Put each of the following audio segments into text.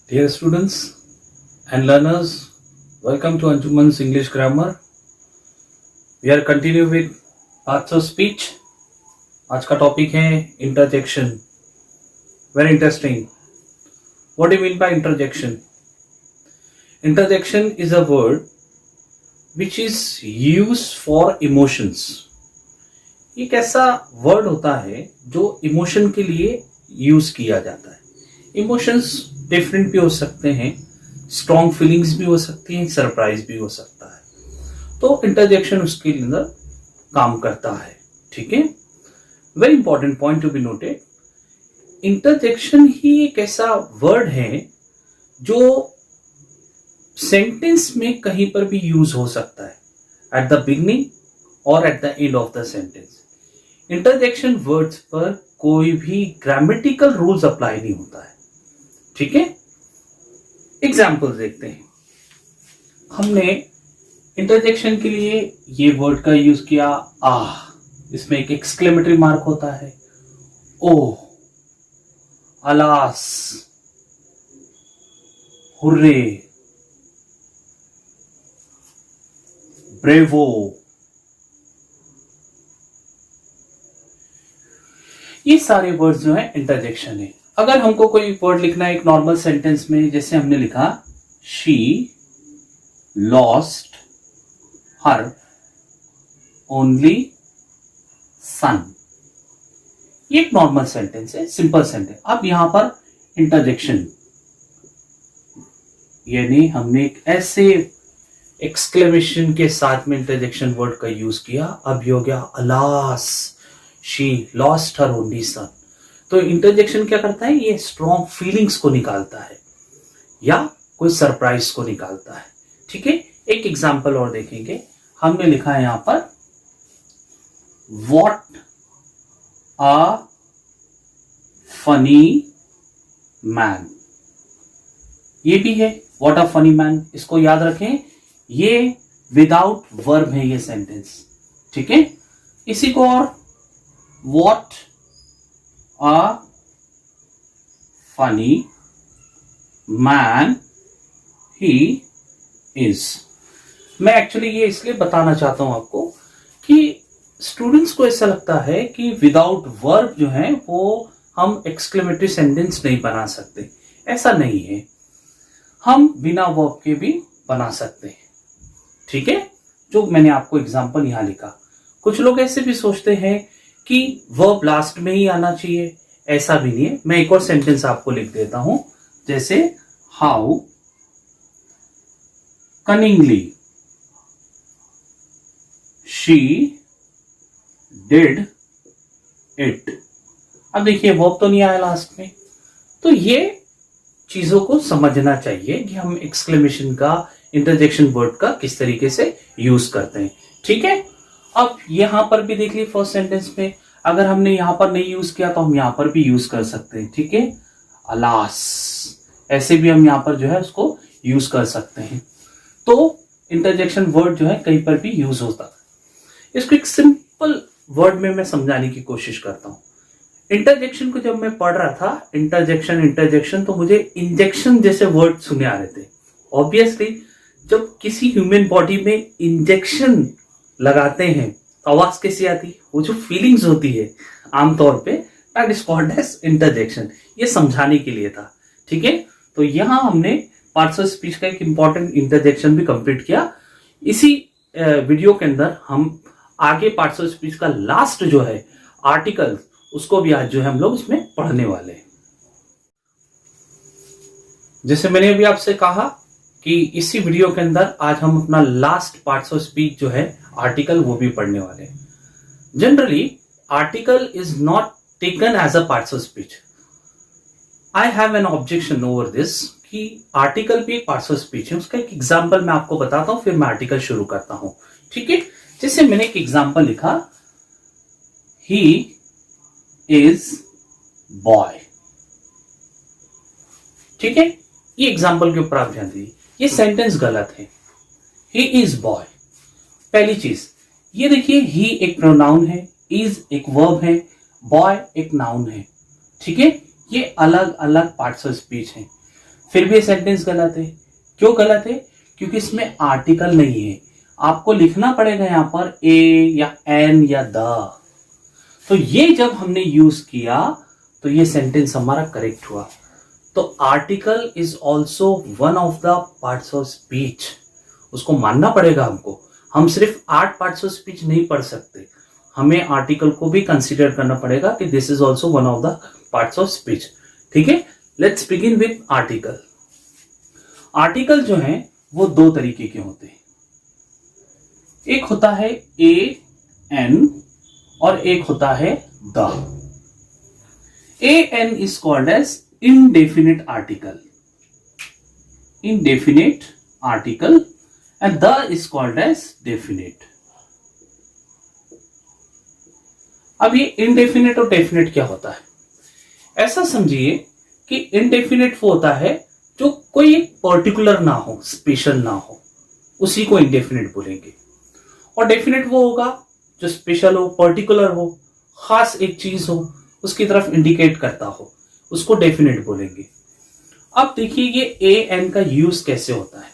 Dear students and learners, welcome to Anjuman's English Grammar. We are continuing with parts of speech. आज का topic है interjection. Very interesting. What do you mean by interjection? Interjection is a word which is used for emotions. एक ऐसा word होता है जो emotion के लिए यूज किया जाता है. इमोशंस डिफरेंट भी हो सकते हैं, स्ट्रॉन्ग फीलिंग्स भी हो सकती हैं, सरप्राइज भी हो सकता है. तो इंटरजेक्शन उसके अंदर काम करता है. ठीक है, very important point to be noted. Interjection ही एक ऐसा वर्ड है जो सेंटेंस में कहीं पर भी यूज हो सकता है, एट द बिगिनिंग और at the end of the sentence. Interjection words पर कोई भी ग्रामेटिकल रूल्स अप्लाई नहीं होता है. ठीक है, एग्जाम्पल देखते हैं. हमने इंटरजेक्शन के लिए ये वर्ड का यूज किया आह. इसमें एक एक्सक्लेमेटरी मार्क होता है. ओह, अलास, हुर्रे, ब्रेवो. ये सारे वर्ड्स जो है इंटरजेक्शन है. अगर हमको कोई वर्ड लिखना है एक नॉर्मल सेंटेंस में, जैसे हमने लिखा she lost her only son. ये एक नॉर्मल सेंटेंस है, सिंपल सेंटेंस. अब यहां पर इंटरजेक्शन यानी हमने एक ऐसे एक्सक्लेमेशन के साथ में इंटरजेक्शन वर्ड का यूज किया. अब ये हो गया alas, she lost her only son. तो इंटरजेक्शन क्या करता है, ये स्ट्रॉन्ग फीलिंग्स को निकालता है या कोई सरप्राइज को निकालता है. ठीक है, एक एग्जांपल और देखेंगे. हमने लिखा है यहां पर व्हाट अ फनी मैन. ये भी है व्हाट अ फनी मैन. इसको याद रखें, ये विदाउट वर्ब है ये सेंटेंस. ठीक है, इसी को और what a funny man he is. मैं एक्चुअली ये इसलिए बताना चाहता हूं आपको कि स्टूडेंट्स को ऐसा लगता है कि विदाउट वर्ब जो है वो हम एक्सक्लेमेटरी सेंटेंस नहीं बना सकते. ऐसा नहीं है, हम बिना वर्ब के भी बना सकते हैं. ठीक है, जो मैंने आपको एग्जांपल यहां लिखा. कुछ लोग ऐसे भी सोचते हैं कि वर्ब लास्ट में ही आना चाहिए. ऐसा भी नहीं है. मैं एक और सेंटेंस आपको लिख देता हूं, जैसे how cunningly she did it. अब देखिए वर्ब तो नहीं आया लास्ट में. तो ये चीजों को समझना चाहिए कि हम एक्सक्लेमेशन का, इंटरजेक्शन वर्ड का किस तरीके से यूज करते हैं. ठीक है, अब यहां पर भी देख लीजिए फर्स्ट सेंटेंस में, अगर हमने यहां पर नहीं यूज किया तो हम यहां पर भी यूज कर सकते हैं. ठीक है, अलास, ऐसे भी हम यहां पर जो है उसको यूज कर सकते हैं. तो इंटरजेक्शन वर्ड जो है कहीं पर भी यूज होता है. इसको एक सिंपल वर्ड में मैं समझाने की कोशिश करता हूं. इंटरजेक्शन को जब मैं पढ़ रहा था, इंटरजेक्शन, तो मुझे इंजेक्शन जैसे वर्ड सुने आ रहे थे. ऑब्वियसली जब किसी ह्यूमन बॉडी में इंजेक्शन लगाते हैं तो आवाज कैसी आती है, वो जो फीलिंग्स होती है आमतौर पे, that is called as interjection. ये समझाने के लिए था. ठीक है, तो यहां हमने पार्ट्स ऑफ स्पीच का एक इंपॉर्टेंट इंटरजेक्शन भी कंप्लीट किया. इसी वीडियो के अंदर हम आगे पार्ट्स ऑफ स्पीच का लास्ट जो है आर्टिकल, उसको भी आज जो है हम लोग इसमें पढ़ने वाले हैं. जैसे मैंने अभी आपसे कहा कि इसी वीडियो के अंदर आज हम अपना लास्ट पार्ट्स ऑफ स्पीच जो है आर्टिकल, वो भी पढ़ने वाले हैं. Generally article is not taken as a parts of speech. I have an objection over this कि आर्टिकल भी पार्ट्स ऑफ स्पीच है. उसका एक एग्जांपल मैं आपको बताता हूं, फिर मैं आर्टिकल शुरू करता हूं. ठीक है, जैसे मैंने एक एग्जांपल लिखा, ही इज बॉय. ठीक है, ये एग्जांपल के ऊपर आप ध्यान दीजिए. ये सेंटेंस गलत है. ही इज बॉय, पहली चीज ये देखिए, ही एक प्रोनाउन है, इज एक वर्ब है, बॉय एक नाउन है. ठीक है, ये अलग अलग पार्ट्स ऑफ स्पीच हैं. फिर भी ये सेंटेंस गलत है। क्यों गलत है? क्योंकि इसमें आर्टिकल नहीं है। आपको लिखना पड़ेगा यहां पर ए या एन या द। तो ये जब हमने यूज किया तो ये सेंटेंस हमारा करेक्ट हुआ। तो article is also one of the parts of speech, उसको मानना पड़ेगा हमको। हम सिर्फ 8 पार्ट्स ऑफ स्पीच नहीं पढ़ सकते, हमें आर्टिकल को भी कंसीडर करना पड़ेगा कि this is also one of the parts of speech. ठीक है, let's begin with article. Article जो है वो 2 तरीके के होते हैं। एक होता है ए एन और एक होता है the. A an is called as indefinite article and the is called as definite. अब ये indefinite और definite क्या होता है? ऐसा समझिए कि indefinite वो होता है जो कोई एक पर्टिकुलर ना हो, स्पेशल ना हो, उसी को indefinite बोलेंगे। और definite वो होगा जो स्पेशल हो, पर्टिकुलर हो, खास एक चीज हो, उसकी तरफ इंडिकेट करता हो, उसको डेफिनेट बोलेंगे। अब देखिए ये ए एन का यूज कैसे होता है।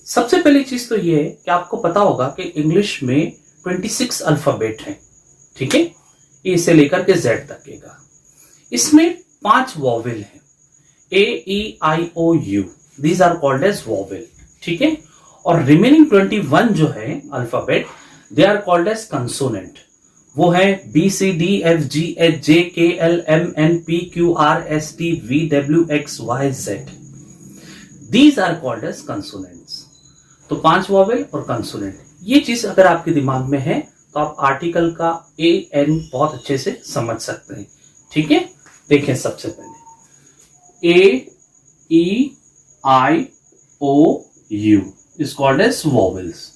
सबसे पहली चीज तो ये है कि आपको पता होगा कि इंग्लिश में 26 अल्फाबेट हैं। ठीक है, ए से लेकर के जेड तक का। इसमें 5 वॉवेल हैं, A E I O U, these are called as vowel. ठीक है, और रिमेनिंग 21 जो है alphabet, they are called as consonant. वो है B C D F G H J K L M N P Q R S T V W X Y Z, these are called as consonants. तो 5 vowel और consonant, ये चीज अगर आपके दिमाग में है तो आप आर्टिकल का ए एन बहुत अच्छे से समझ सकते हैं। ठीक है, देखें सबसे पहले A E I O U is called as vowels,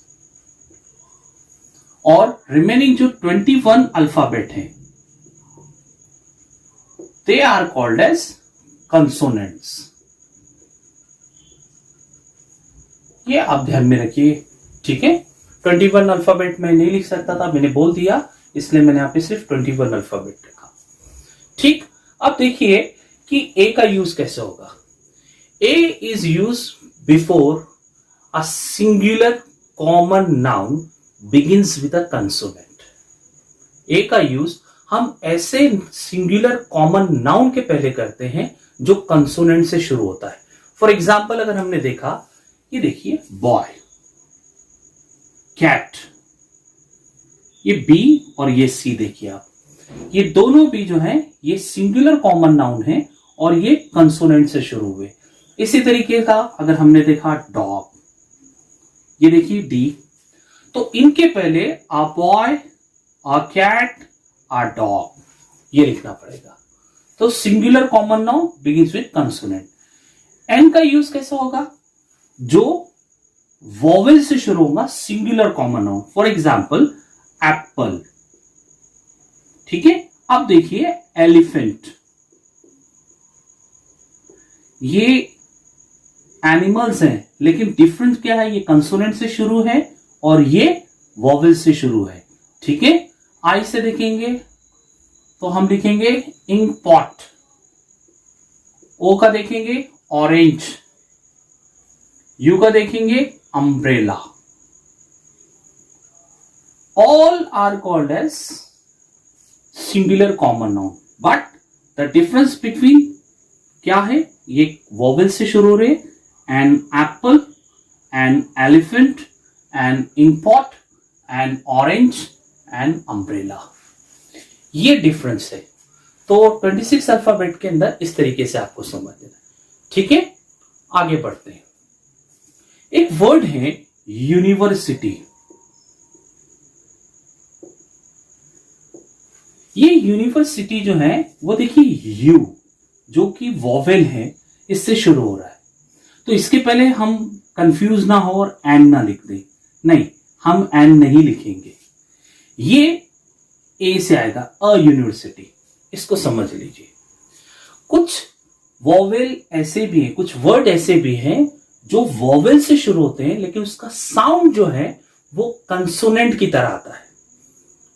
और रिमेनिंग जो 21 अल्फाबेट हैं they are called as consonants. ये आप ध्यान में रखिए। ठीक है, 21 अल्फाबेट मैं नहीं लिख सकता था, मैंने बोल दिया, इसलिए मैंने यहां पे सिर्फ 21 अल्फाबेट लिखा। ठीक, अब देखिए कि ए का यूज कैसे होगा। A is use before a singular common noun begins with a consonant. A का यूज हम ऐसे सिंगुलर कॉमन नाउन के पहले करते हैं जो कंसोनेंट से शुरू होता है। फॉर एग्जाम्पल अगर हमने देखा, ये देखिए बॉय, कैट, ये बी और ये सी, देखिए आप, ये दोनों भी जो हैं ये सिंगुलर कॉमन नाउन है और ये कंसोनेंट से शुरू हुए। इसी तरीके का अगर हमने देखा डॉग, ये देखिए डी, तो इनके पहले a boy, a cat, a dog, ये लिखना पड़ेगा। तो singular common noun begins with consonant. An का यूज कैसा होगा? जो वॉवेल से शुरू होगा, singular common noun. For example apple. ठीक है, अब देखिए एलिफेंट, ये एनिमल्स हैं लेकिन डिफरेंस क्या है, ये कंसोनेंट से शुरू है और ये वॉवेल से शुरू है। ठीक है, आई से देखेंगे तो हम लिखेंगे इंक पॉट, ओ का देखेंगे ऑरेंज, यू का देखेंगे umbrella. All are called as singular common noun, but the difference between क्या है, ये वॉवेल से शुरू हो रहे, an apple, an elephant, an ink pot, an orange, and umbrella, ये डिफरेंस है। तो 26 अल्फाबेट के अंदर इस तरीके से आपको समझ देना। ठीक है, आगे बढ़ते हैं। एक वर्ड है यूनिवर्सिटी। ये यूनिवर्सिटी जो है वो देखिए यू जो कि वॉवेल है इससे शुरू हो रहा है, तो इसके पहले हम कंफ्यूज ना हो और एन ना लिख दें। नहीं, हम एन नहीं लिखेंगे, ये ए से आएगा, अ यूनिवर्सिटी, इसको समझ लीजिए। कुछ वॉवेल ऐसे भी हैं, कुछ वर्ड ऐसे भी हैं जो वॉवेल से शुरू होते हैं लेकिन उसका साउंड जो है वो कंसोनेंट की तरह आता है।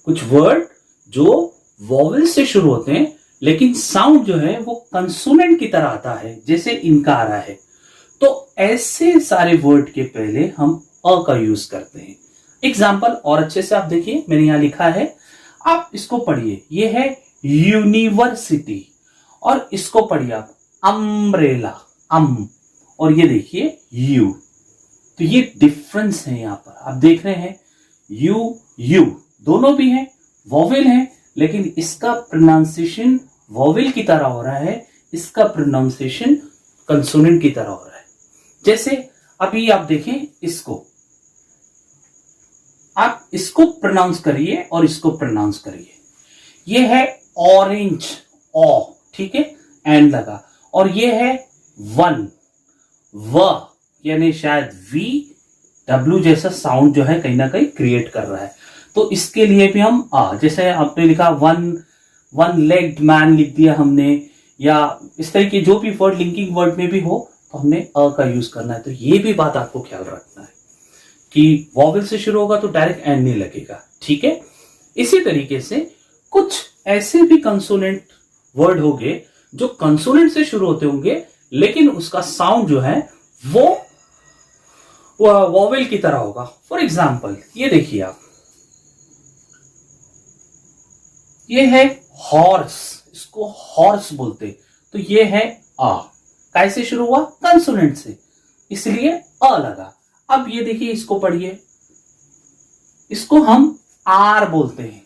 कुछ वर्ड जो वॉवेल से शुरू होते हैं लेकिन साउंड जो है वो कंसोनेंट की तरह आता है, जैसे इनका आ रहा है। तो ऐसे सारे वर्ड के पहले हम अ का यूज करते हैं। एग्जाम्पल और अच्छे से आप देखिए, मैंने यहां लिखा है, आप इसको पढ़िए। ये है यूनिवर्सिटी, और इसको पढ़िए आप अम्ब्रेला, और ये देखिए यू। तो ये डिफरेंस है, यहां पर आप देख रहे हैं यू दोनों भी हैं, वॉवेल है, लेकिन इसका प्रोनाउंसिएशन वॉवेल की तरह हो रहा है, इसका प्रोनाउंसिएशन कंसोनेंट की तरह हो रहा है। जैसे अभी आप देखें, आप इसको प्रोनाउंस करिए और इसको प्रोनाउंस करिए। ये है ऑरेंज, ओ, ठीक है, एंड लगा, और ये है वन, व, यानी शायद वी डब्ल्यू जैसा साउंड जो है कहीं ना कहीं क्रिएट कर रहा है। तो इसके लिए भी हम जैसे आपने लिखा वन लेग्ड मैन लिख दिया हमने, या इस तरह के जो भी वर्ड लिंकिंग वर्ड में भी हो तो हमने अ का यूज करना है। तो ये भी बात आपको ख्याल रखना है कि वॉवेल से शुरू होगा तो डायरेक्ट एंड नहीं लगेगा, ठीक है। इसी तरीके से कुछ ऐसे भी कंसोनेंट वर्ड होंगे जो कंसोनेंट से शुरू होते होंगे, लेकिन उसका साउंड जो है वो वॉवेल की तरह होगा। फॉर एग्जाम्पल ये देखिए आप, ये है हॉर्स, इसको हॉर्स बोलते, तो ये है आ, कैसे शुरू हुआ, कंसोनेंट से, इसलिए अ लगा। अब ये देखिए, इसको पढ़िए, इसको हम आर बोलते हैं,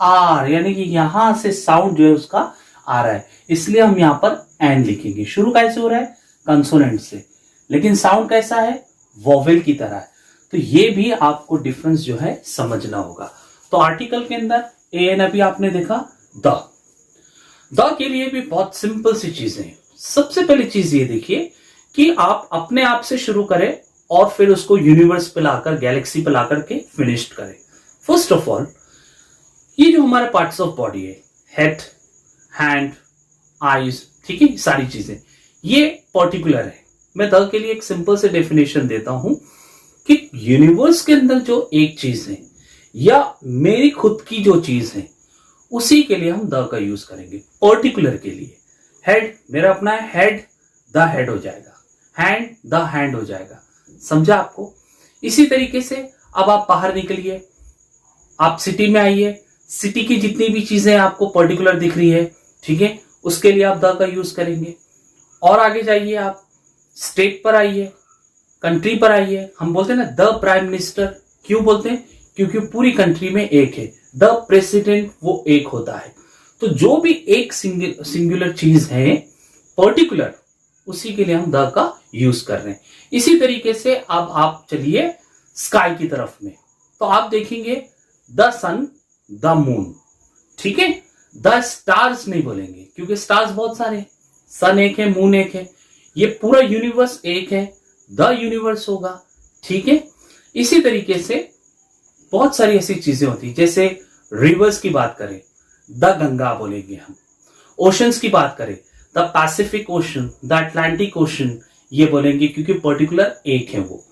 आर, यानी कि यहां से साउंड जो है उसका आ रहा है, इसलिए हम यहां पर एन लिखेंगे। शुरू कैसे हो रहा है, कंसोनेंट से, लेकिन साउंड कैसा है, वॉवेल की तरह है। तो ये भी आपको डिफरेंस जो है समझना होगा। तो आर्टिकल के अंदर ए एन अभी आपने देखा, द के लिए भी बहुत सिंपल सी चीजें हैं। सबसे पहली चीज ये देखिए कि आप अपने आप से शुरू करें और फिर उसको यूनिवर्स पे लाकर, गैलेक्सी पे लाकर के फिनिश्ड करें। फर्स्ट ऑफ ऑल, ये जो हमारे पार्ट्स ऑफ बॉडी है, हेड, हैंड, आईज, ठीक है, सारी चीजें ये पर्टिकुलर है। मैं द के लिए एक सिंपल से डेफिनेशन देता हूं कि यूनिवर्स के अंदर जो एक चीज है या मेरी खुद की जो चीज है, उसी के लिए हम द का यूज करेंगे। पर्टिकुलर के लिए हेड मेरा अपना है, हेड द हेड हो जाएगा, हैंड द हैंड हो जाएगा। समझा आपको? इसी तरीके से अब आप बाहर निकलिए, आप सिटी में आइए, सिटी की जितनी भी चीजें आपको पर्टिकुलर दिख रही है, ठीक है, उसके लिए आप द का यूज करेंगे। और आगे जाइए, आप स्टेट पर आइए, कंट्री पर आइए। हम बोलते हैं ना द प्राइम मिनिस्टर, क्यों बोलते हैं? क्योंकि पूरी कंट्री में एक है, द प्रेसिडेंट वो एक होता है। तो जो भी एक सिंगुलर चीज है पर्टिकुलर, उसी के लिए हम द का यूज कर रहे हैं। इसी तरीके से अब आप चलिए स्काई की तरफ में, तो आप देखेंगे द सन, द मून, ठीक है। द स्टार्स नहीं बोलेंगे क्योंकि स्टार्स बहुत सारे, सन एक है, मून एक है, ये पूरा यूनिवर्स एक है, द यूनिवर्स होगा, ठीक है। इसी तरीके से बहुत सारी ऐसी चीजें होती, जैसे रिवर्स की बात करें द गंगा बोलेंगे हम, ओशंस की बात करें the Pacific ocean, the Atlantic ocean, ये बोलेंगे क्योंकि पर्टिकुलर एक है वो।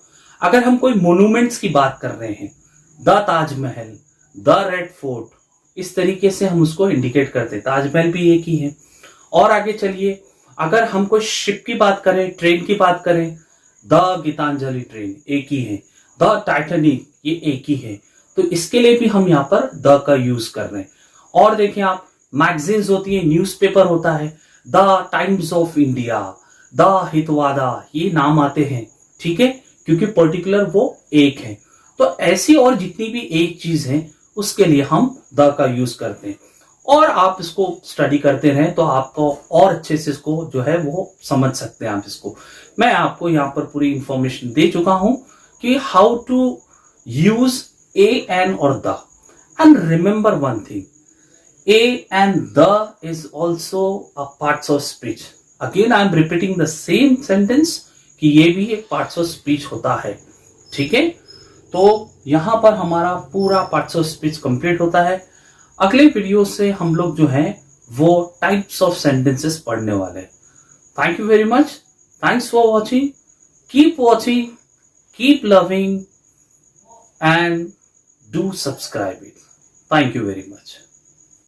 अगर हम कोई मोन्यूमेंट्स की बात कर रहे हैं, the Taj Mahal, the red fort, इस तरीके से हम उसको इंडिकेट करते हैं। ताजमहल भी एक ही है। और आगे चलिए, अगर हम कोई शिप की बात करें, ट्रेन की बात करें, द गीतांजलि ट्रेन एक ही है, द टाइटैनिक ये एक ही है। तो इसके लिए भी हम यहाँ पर द का यूज कर रहे हैं। और देखें आप, मैगजीन्स होती है, न्यूज़पेपर होता है, the Times of India, the Hitavada, ये नाम आते हैं, ठीक है, क्योंकि पर्टिकुलर वो एक है। तो ऐसी और जितनी भी एक चीज है उसके लिए हम द का यूज करते हैं। और आप इसको स्टडी करते रहें तो आपको और अच्छे से इसको जो है वो समझ सकते हैं आप इसको। मैं आपको यहाँ पर पूरी इंफॉर्मेशन दे चुका हूं कि how to use a an और the. And remember one thing, a and the is also a parts of speech. Again I am repeating the same sentence कि ये भी एक पार्ट्स ऑफ स्पीच होता है, ठीक है। तो यहां पर हमारा पूरा पार्ट्स ऑफ स्पीच कंप्लीट होता है। अगले वीडियो से हम लोग जो है वो टाइप्स ऑफ सेंटेंसेस पढ़ने वाले हैं। Thank you very much, thanks for watching, keep loving and do subscribe it. Thank you very much.